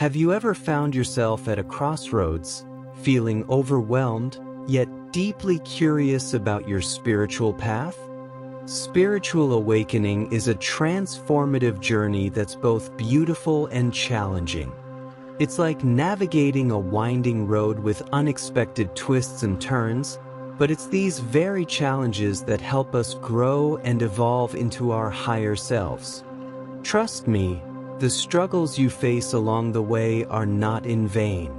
Have you ever found yourself at a crossroads, feeling overwhelmed, yet deeply curious about your spiritual path? Spiritual awakening is a transformative journey that's both beautiful and challenging. It's like navigating a winding road with unexpected twists and turns, but it's these very challenges that help us grow and evolve into our higher selves. Trust me, the struggles you face along the way are not in vain.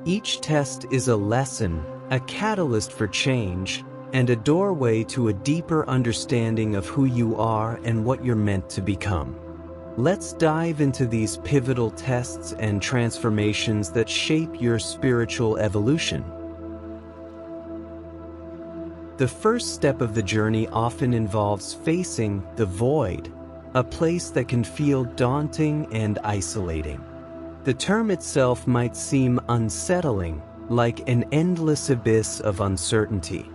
Each test is a lesson, a catalyst for change, and a doorway to a deeper understanding of who you are and what you're meant to become. Let's dive into these pivotal tests and transformations that shape your spiritual evolution. The first step of the journey often involves facing the void, a place that can feel daunting and isolating. The term itself might seem unsettling, like an endless abyss of uncertainty.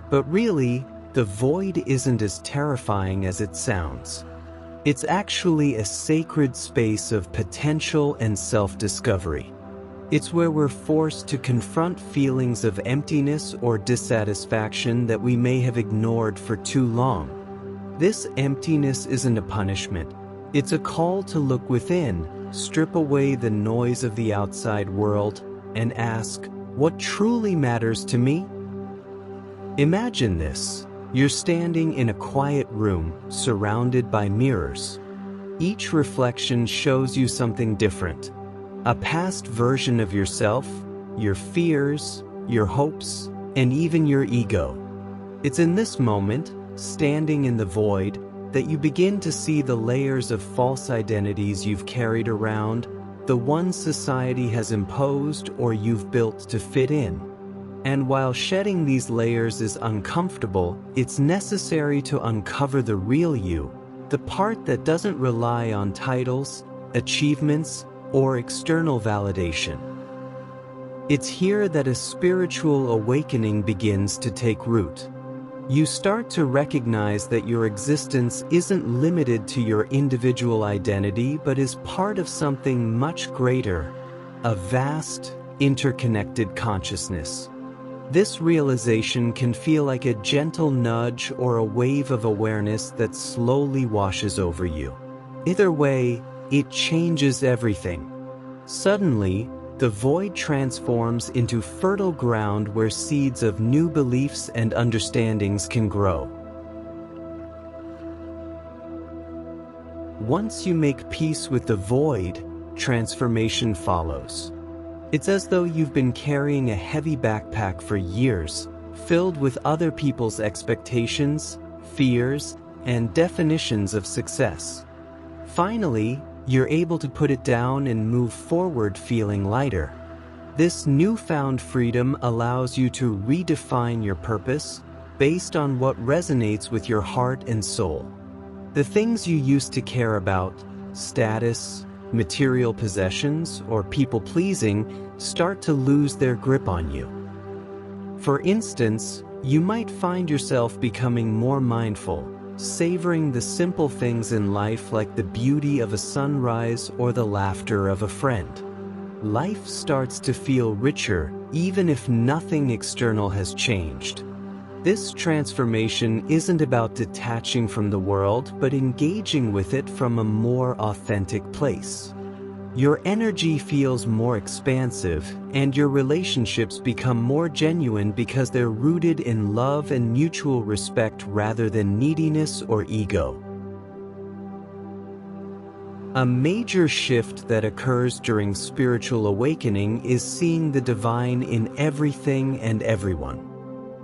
But really, the void isn't as terrifying as it sounds. It's actually a sacred space of potential and self-discovery. It's where we're forced to confront feelings of emptiness or dissatisfaction that we may have ignored for too long. This emptiness isn't a punishment. It's a call to look within, strip away the noise of the outside world, and ask, what truly matters to me? Imagine this. You're standing in a quiet room, surrounded by mirrors. Each reflection shows you something different. A past version of yourself, your fears, your hopes, and even your ego. It's in this moment, standing in the void, that you begin to see the layers of false identities you've carried around, the ones society has imposed or you've built to fit in. And while shedding these layers is uncomfortable, it's necessary to uncover the real you, the part that doesn't rely on titles, achievements, or external validation. It's here that a spiritual awakening begins to take root. You start to recognize that your existence isn't limited to your individual identity but is part of something much greater, a vast, interconnected consciousness. This realization can feel like a gentle nudge or a wave of awareness that slowly washes over you. Either way, it changes everything. Suddenly, the void transforms into fertile ground where seeds of new beliefs and understandings can grow. Once you make peace with the void, transformation follows. It's as though you've been carrying a heavy backpack for years, filled with other people's expectations, fears, and definitions of success. Finally, you're able to put it down and move forward feeling lighter. This newfound freedom allows you to redefine your purpose based on what resonates with your heart and soul. The things you used to care about, status, material possessions, or people-pleasing, start to lose their grip on you. For instance, you might find yourself becoming more mindful, savoring the simple things in life like the beauty of a sunrise or the laughter of a friend. Life starts to feel richer, even if nothing external has changed. This transformation isn't about detaching from the world, but engaging with it from a more authentic place. Your energy feels more expansive, and your relationships become more genuine because they're rooted in love and mutual respect rather than neediness or ego. A major shift that occurs during spiritual awakening is seeing the divine in everything and everyone.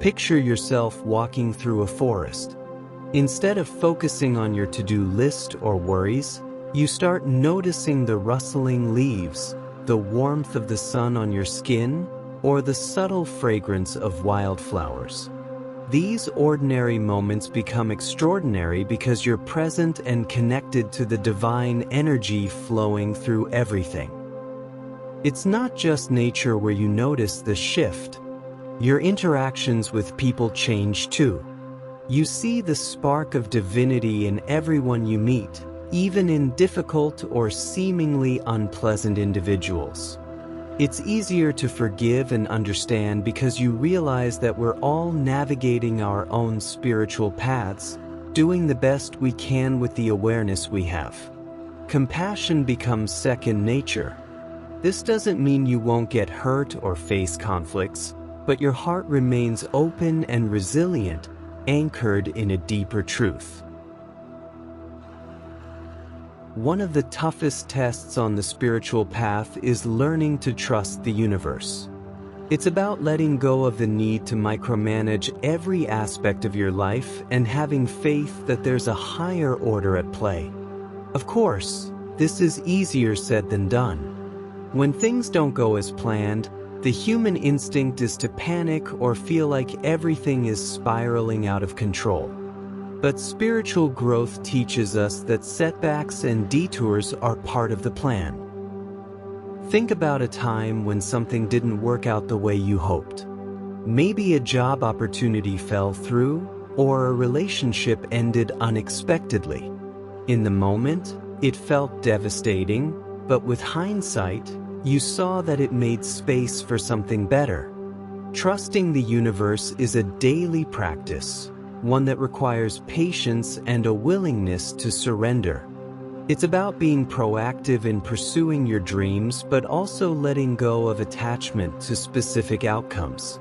Picture yourself walking through a forest. Instead of focusing on your to-do list or worries, you start noticing the rustling leaves, the warmth of the sun on your skin, or the subtle fragrance of wildflowers. These ordinary moments become extraordinary because you're present and connected to the divine energy flowing through everything. It's not just nature where you notice the shift. Your interactions with people change too. You see the spark of divinity in everyone you meet, even in difficult or seemingly unpleasant individuals. It's easier to forgive and understand because you realize that we're all navigating our own spiritual paths, doing the best we can with the awareness we have. Compassion becomes second nature. This doesn't mean you won't get hurt or face conflicts, but your heart remains open and resilient, anchored in a deeper truth. One of the toughest tests on the spiritual path is learning to trust the universe. It's about letting go of the need to micromanage every aspect of your life and having faith that there's a higher order at play. Of course, this is easier said than done. When things don't go as planned, the human instinct is to panic or feel like everything is spiraling out of control. But spiritual growth teaches us that setbacks and detours are part of the plan. Think about a time when something didn't work out the way you hoped. Maybe a job opportunity fell through, or a relationship ended unexpectedly. In the moment, it felt devastating, but with hindsight, you saw that it made space for something better. Trusting the universe is a daily practice, one that requires patience and a willingness to surrender. It's about being proactive in pursuing your dreams, but also letting go of attachment to specific outcomes.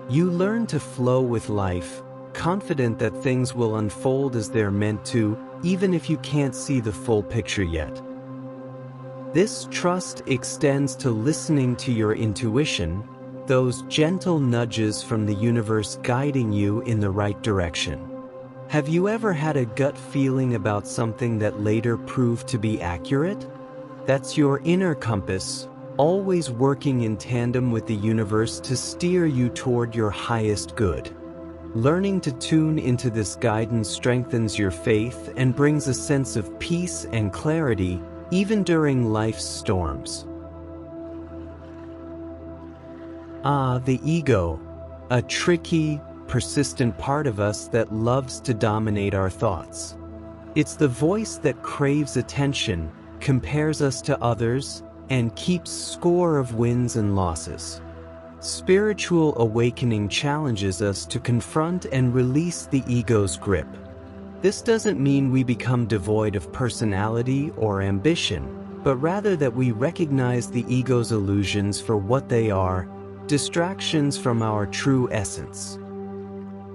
You learn to flow with life, confident that things will unfold as they're meant to, even if you can't see the full picture yet. This trust extends to listening to your intuition, those gentle nudges from the universe guiding you in the right direction. Have you ever had a gut feeling about something that later proved to be accurate? That's your inner compass, always working in tandem with the universe to steer you toward your highest good. Learning to tune into this guidance strengthens your faith and brings a sense of peace and clarity, even during life's storms. The ego, a tricky, persistent part of us that loves to dominate our thoughts. It's the voice that craves attention, compares us to others, and keeps score of wins and losses. Spiritual awakening challenges us to confront and release the ego's grip. This doesn't mean we become devoid of personality or ambition, but rather that we recognize the ego's illusions for what they are, distractions from our true essence.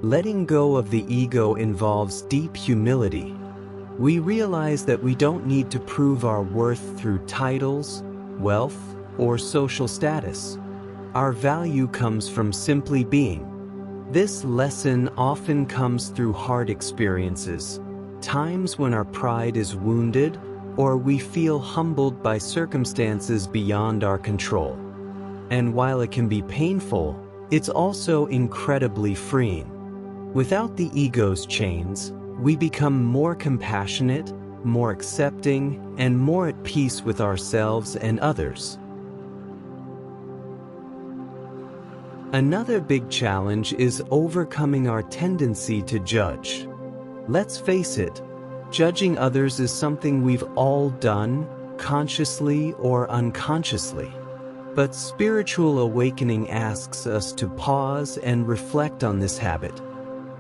Letting go of the ego involves deep humility. We realize that we don't need to prove our worth through titles, wealth, or social status. Our value comes from simply being. This lesson often comes through hard experiences, times when our pride is wounded, or we feel humbled by circumstances beyond our control. And while it can be painful, it's also incredibly freeing. Without the ego's chains, we become more compassionate, more accepting, and more at peace with ourselves and others. Another big challenge is overcoming our tendency to judge. Let's face it, judging others is something we've all done, consciously or unconsciously. But spiritual awakening asks us to pause and reflect on this habit.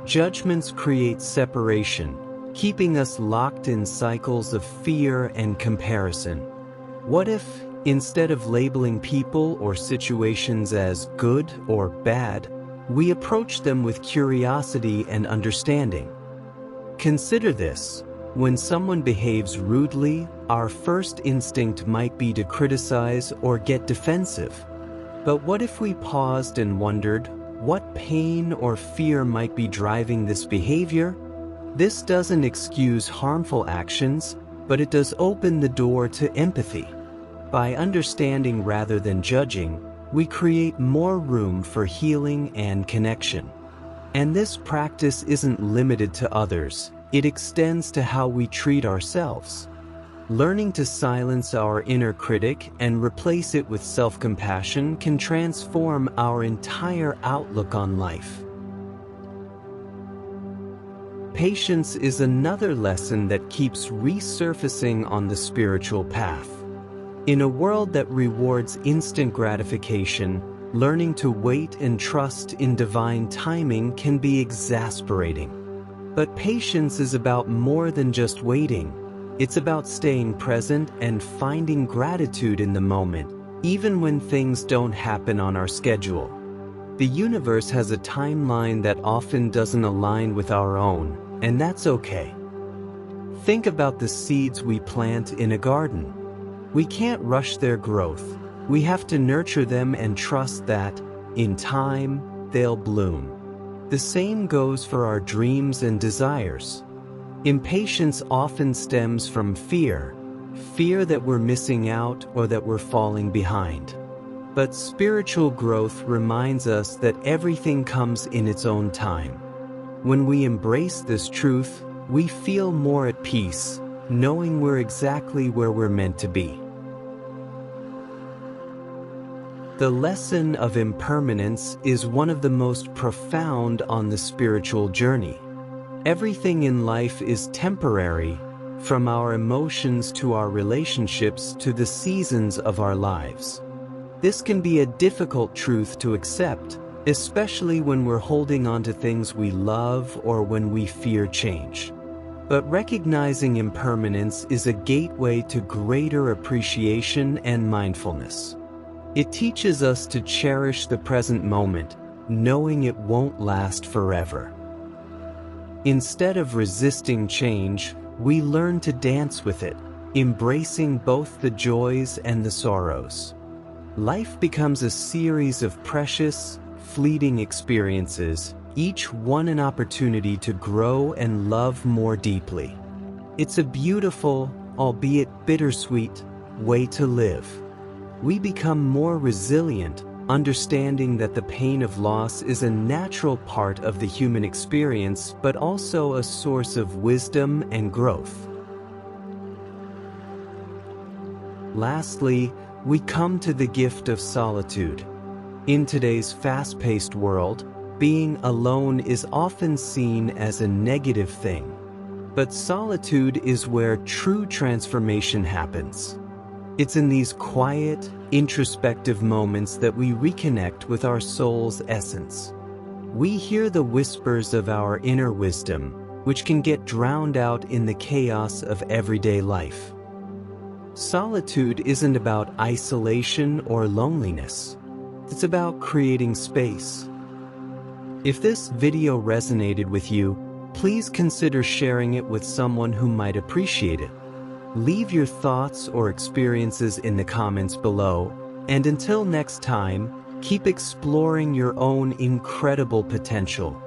Judgments create separation, keeping us locked in cycles of fear and comparison. What if, instead of labeling people or situations as good or bad, we approach them with curiosity and understanding? Consider this. When someone behaves rudely, our first instinct might be to criticize or get defensive. But what if we paused and wondered, what pain or fear might be driving this behavior? This doesn't excuse harmful actions, but it does open the door to empathy. By understanding rather than judging, we create more room for healing and connection. And this practice isn't limited to others. It extends to how we treat ourselves. Learning to silence our inner critic and replace it with self-compassion can transform our entire outlook on life. Patience is another lesson that keeps resurfacing on the spiritual path. In a world that rewards instant gratification, learning to wait and trust in divine timing can be exasperating. But patience is about more than just waiting. It's about staying present and finding gratitude in the moment, even when things don't happen on our schedule. The universe has a timeline that often doesn't align with our own, and that's okay. Think about the seeds we plant in a garden. We can't rush their growth. We have to nurture them and trust that, in time, they'll bloom. The same goes for our dreams and desires. Impatience often stems from fear that we're missing out or that we're falling behind. But spiritual growth reminds us that everything comes in its own time. When we embrace this truth, we feel more at peace, knowing we're exactly where we're meant to be. The lesson of impermanence is one of the most profound on the spiritual journey. Everything in life is temporary, from our emotions to our relationships to the seasons of our lives. This can be a difficult truth to accept, especially when we're holding on to things we love or when we fear change. But recognizing impermanence is a gateway to greater appreciation and mindfulness. It teaches us to cherish the present moment, knowing it won't last forever. Instead of resisting change, we learn to dance with it, embracing both the joys and the sorrows. Life becomes a series of precious, fleeting experiences, each one an opportunity to grow and love more deeply. It's a beautiful, albeit bittersweet, way to live. We become more resilient, understanding that the pain of loss is a natural part of the human experience, but also a source of wisdom and growth. Lastly, we come to the gift of solitude. In today's fast-paced world, being alone is often seen as a negative thing. But solitude is where true transformation happens. It's in these quiet, introspective moments that we reconnect with our soul's essence. We hear the whispers of our inner wisdom, which can get drowned out in the chaos of everyday life. Solitude isn't about isolation or loneliness. It's about creating space. If this video resonated with you, please consider sharing it with someone who might appreciate it. Leave your thoughts or experiences in the comments below, and until next time, keep exploring your own incredible potential.